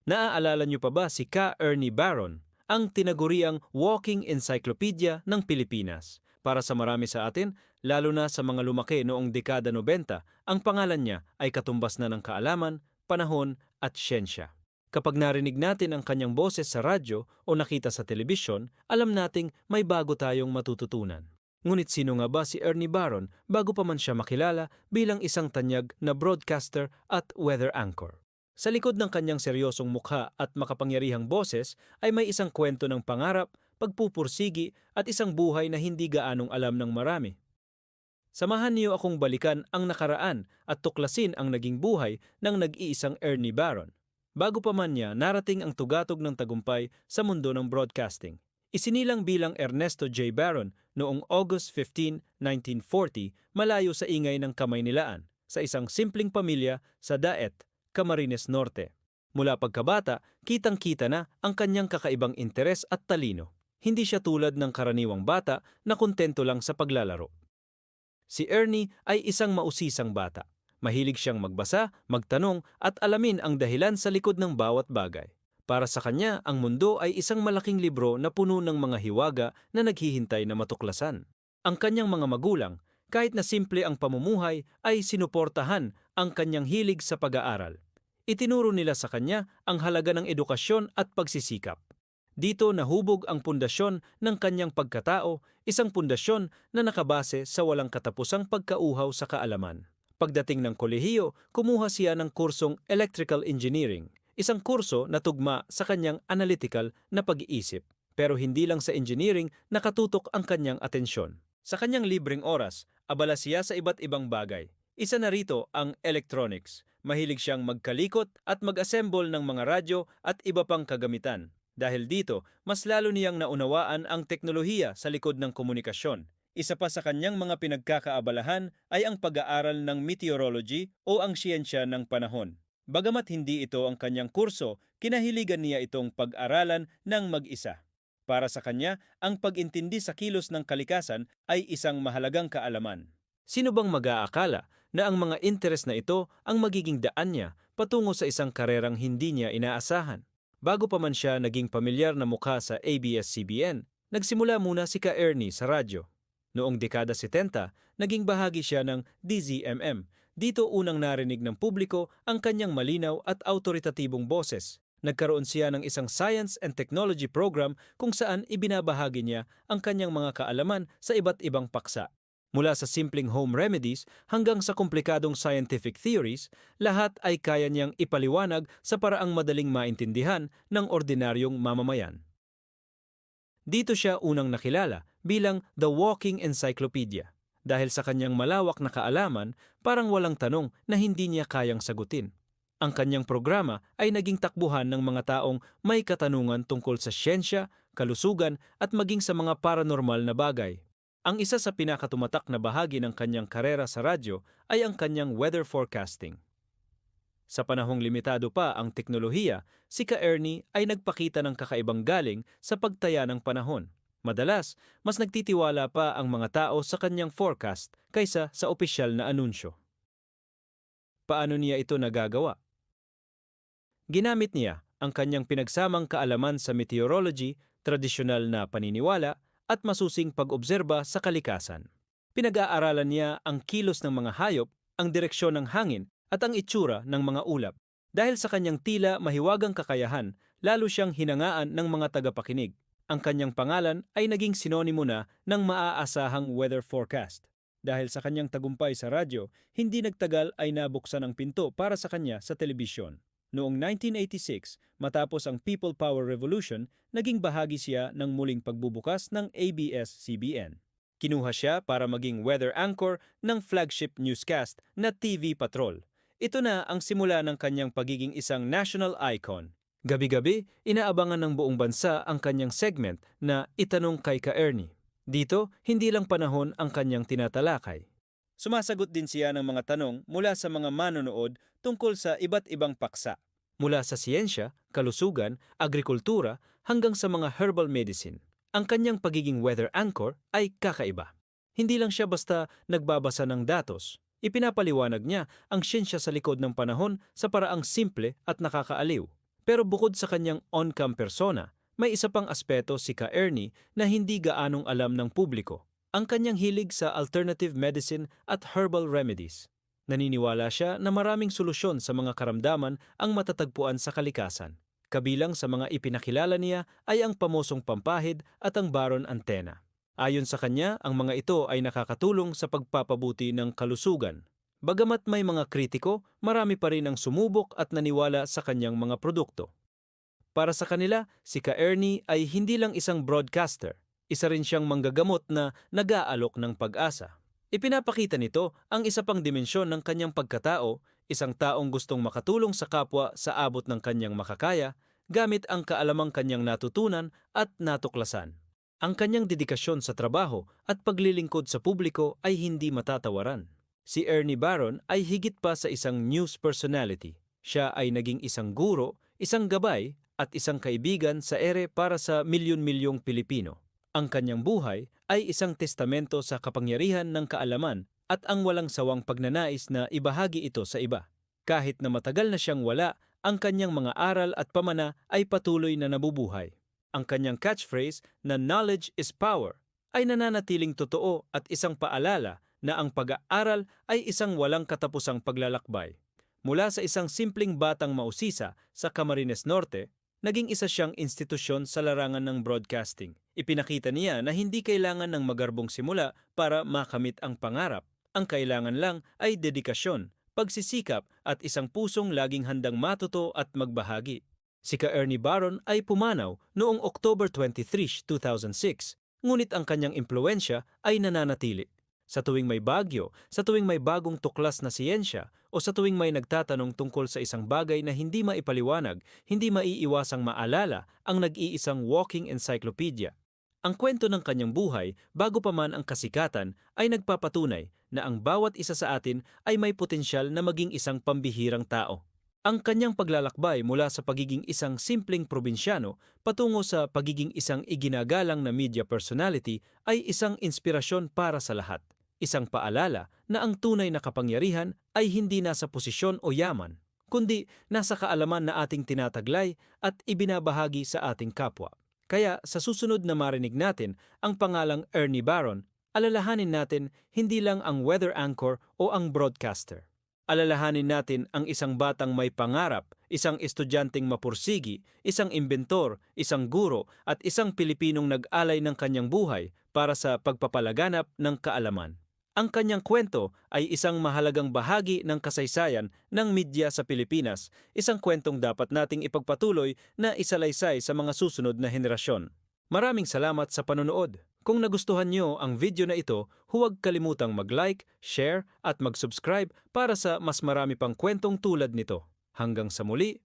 Naaalala niyo pa ba si Ka Ernie Baron, ang tinaguriang walking encyclopedia ng Pilipinas? Para sa marami sa atin, lalo na sa mga lumaki noong dekada 90, ang pangalan niya ay katumbas na ng kaalaman, panahon at siyensya. Kapag narinig natin ang kanyang boses sa radyo o nakita sa telebisyon, alam nating may bago tayong matututunan. Ngunit sino nga ba si Ernie Baron bago pa man siya makilala bilang isang tanyag na broadcaster at weather anchor? Sa likod ng kanyang seryosong mukha at makapangyarihang boses ay may isang kwento ng pangarap, pagpupursigi at isang buhay na hindi gaanong alam ng marami. Samahan niyo akong balikan ang nakaraan at tuklasin ang naging buhay ng nag-iisang Ernie Baron. Bago pa man niya narating ang tugatog ng tagumpay sa mundo ng broadcasting. Isinilang bilang Ernesto J. Baron noong August 15, 1940, malayo sa ingay ng Kamaynilaan, sa isang simpleng pamilya sa Daet, Camarines Norte. Mula pagkabata, kitang-kita na ang kanyang kakaibang interes at talino. Hindi siya tulad ng karaniwang bata na kontento lang sa paglalaro. Si Ernie ay isang mausisang bata. Mahilig siyang magbasa, magtanong at alamin ang dahilan sa likod ng bawat bagay. Para sa kanya, ang mundo ay isang malaking libro na puno ng mga hiwaga na naghihintay na matuklasan. Ang kanyang mga magulang, kahit na simple ang pamumuhay, ay sinuportahan ang kanyang hilig sa pag-aaral. Itinuro nila sa kanya ang halaga ng edukasyon at pagsisikap. Dito nahubog ang pundasyon ng kanyang pagkatao, isang pundasyon na nakabase sa walang katapusang pagkauhaw sa kaalaman. Pagdating ng kolehiyo, kumuha siya ng kursong Electrical Engineering, isang kurso na tugma sa kanyang analytical na pag-iisip. Pero hindi lang sa engineering nakatutok ang kanyang atensyon. Sa kanyang libreng oras, abala siya sa iba't ibang bagay. Isa na rito ang electronics. Mahilig siyang magkalikot at mag-assemble ng mga radyo at iba pang kagamitan. Dahil dito, mas lalo niyang naunawaan ang teknolohiya sa likod ng komunikasyon. Isa pa sa kanyang mga pinagkakaabalahan ay ang pag-aaral ng meteorology o ang siyensya ng panahon. Bagamat hindi ito ang kanyang kurso, kinahiligan niya itong pag-aralan ng mag-isa. Para sa kanya, ang pag-intindi sa kilos ng kalikasan ay isang mahalagang kaalaman. Sino bang mag-aakala na ang mga interes na ito ang magiging daan niya patungo sa isang karerang hindi niya inaasahan? Bago pa man siya naging pamilyar na mukha sa ABS-CBN, nagsimula muna si Ka Ernie sa radyo. Noong dekada 70, naging bahagi siya ng DZMM. Dito unang narinig ng publiko ang kanyang malinaw at autoritatibong boses. Nagkaroon siya ng isang science and technology program kung saan ibinabahagi niya ang kanyang mga kaalaman sa iba't ibang paksa. Mula sa simpleng home remedies hanggang sa komplikadong scientific theories, lahat ay kaya niyang ipaliwanag sa paraang madaling maintindihan ng ordinaryong mamamayan. Dito siya unang nakilala bilang The Walking Encyclopedia. Dahil sa kanyang malawak na kaalaman, parang walang tanong na hindi niya kayang sagutin. Ang kanyang programa ay naging takbuhan ng mga taong may katanungan tungkol sa siyensya, kalusugan at maging sa mga paranormal na bagay. Ang isa sa pinakatumatak na bahagi ng kanyang karera sa radyo ay ang kanyang weather forecasting. Sa panahong limitado pa ang teknolohiya, si Ka Ernie ay nagpakita ng kakaibang galing sa pagtaya ng panahon. Madalas, mas nagtitiwala pa ang mga tao sa kanyang forecast kaysa sa opisyal na anunsyo. Paano niya ito nagagawa? Ginamit niya ang kanyang pinagsamang kaalaman sa meteorology, tradisyonal na paniniwala, at masusing pag-obserba sa kalikasan. Pinag-aaralan niya ang kilos ng mga hayop, ang direksyon ng hangin, at ang itsura ng mga ulap. Dahil sa kanyang tila mahiwagang kakayahan, lalo siyang hinangaan ng mga tagapakinig. Ang kanyang pangalan ay naging sinonimo na ng maaasahang weather forecast. Dahil sa kanyang tagumpay sa radyo, hindi nagtagal ay nabuksan ang pinto para sa kanya sa telebisyon. Noong 1986, matapos ang People Power Revolution, naging bahagi siya ng muling pagbubukas ng ABS-CBN. Kinuha siya para maging weather anchor ng flagship newscast na TV Patrol. Ito na ang simula ng kanyang pagiging isang national icon. Gabi-gabi, inaabangan ng buong bansa ang kanyang segment na Itanong kay Ka Ernie. Dito, hindi lang panahon ang kanyang tinatalakay. Sumasagot din siya ng mga tanong mula sa mga manonood tungkol sa iba't ibang paksa. Mula sa siyensya, kalusugan, agrikultura, hanggang sa mga herbal medicine. Ang kanyang pagiging weather anchor ay kakaiba. Hindi lang siya basta nagbabasa ng datos. Ipinapaliwanag niya ang siyensya sa likod ng panahon sa paraang simple at nakakaaliw. Pero bukod sa kanyang on-cam persona, may isa pang aspeto si Ka Ernie na hindi gaanong alam ng publiko. Ang kanyang hilig sa alternative medicine at herbal remedies. Naniniwala siya na maraming solusyon sa mga karamdaman ang matatagpuan sa kalikasan. Kabilang sa mga ipinakilala niya ay ang pamosong pampahid at ang Baron antena. Ayon sa kanya, ang mga ito ay nakakatulong sa pagpapabuti ng kalusugan. Bagamat may mga kritiko, marami pa rin ang sumubok at naniwala sa kanyang mga produkto. Para sa kanila, si Ka Ernie ay hindi lang isang broadcaster, isa rin siyang manggagamot na nag-aalok ng pag-asa. Ipinapakita nito ang isa pang dimensyon ng kanyang pagkatao, isang taong gustong makatulong sa kapwa sa abot ng kanyang makakaya, gamit ang kaalamang kanyang natutunan at natuklasan. Ang kanyang dedikasyon sa trabaho at paglilingkod sa publiko ay hindi matatawaran. Si Ernie Baron ay higit pa sa isang news personality. Siya ay naging isang guro, isang gabay, at isang kaibigan sa ere para sa milyon-milyong Pilipino. Ang kanyang buhay ay isang testamento sa kapangyarihan ng kaalaman at ang walang sawang pagnanais na ibahagi ito sa iba. Kahit na matagal na siyang wala, ang kanyang mga aral at pamana ay patuloy na nabubuhay. Ang kanyang catchphrase na knowledge is power ay nananatiling totoo at isang paalala na ang pag-aaral ay isang walang katapusang paglalakbay. Mula sa isang simpleng batang mausisa sa Camarines Norte, naging isa siyang institusyon sa larangan ng broadcasting. Ipinakita niya na hindi kailangan ng magarbong simula para makamit ang pangarap. Ang kailangan lang ay dedikasyon, pagsisikap at isang pusong laging handang matuto at magbahagi. Si Ka Ernie Baron ay pumanaw noong October 23, 2006, ngunit ang kanyang impluensya ay nananatili. Sa tuwing may bagyo, sa tuwing may bagong tuklas na siyensya, o sa tuwing may nagtatanong tungkol sa isang bagay na hindi maipaliwanag, hindi maiiwasang maalala ang nag-iisang walking encyclopedia. Ang kwento ng kanyang buhay, bago pa man ang kasikatan, ay nagpapatunay na ang bawat isa sa atin ay may potensyal na maging isang pambihirang tao. Ang kanyang paglalakbay mula sa pagiging isang simpleng probinsyano patungo sa pagiging isang iginagalang na media personality ay isang inspirasyon para sa lahat. Isang paalala na ang tunay na kapangyarihan ay hindi nasa posisyon o yaman, kundi nasa kaalaman na ating tinataglay at ibinabahagi sa ating kapwa. Kaya sa susunod na marinig natin ang pangalang Ernie Baron, alalahanin natin hindi lang ang weather anchor o ang broadcaster. Alalahanin natin ang isang batang may pangarap, isang estudyanteng mapursigi, isang inventor, isang guro at isang Pilipinong nag-alay ng kanyang buhay para sa pagpapalaganap ng kaalaman. Ang kanyang kwento ay isang mahalagang bahagi ng kasaysayan ng media sa Pilipinas, isang kwentong dapat nating ipagpatuloy na isalaysay sa mga susunod na henerasyon. Maraming salamat sa panonood. Kung nagustuhan nyo ang video na ito, huwag kalimutang mag-like, share at mag-subscribe para sa mas marami pang kwentong tulad nito. Hanggang sa muli,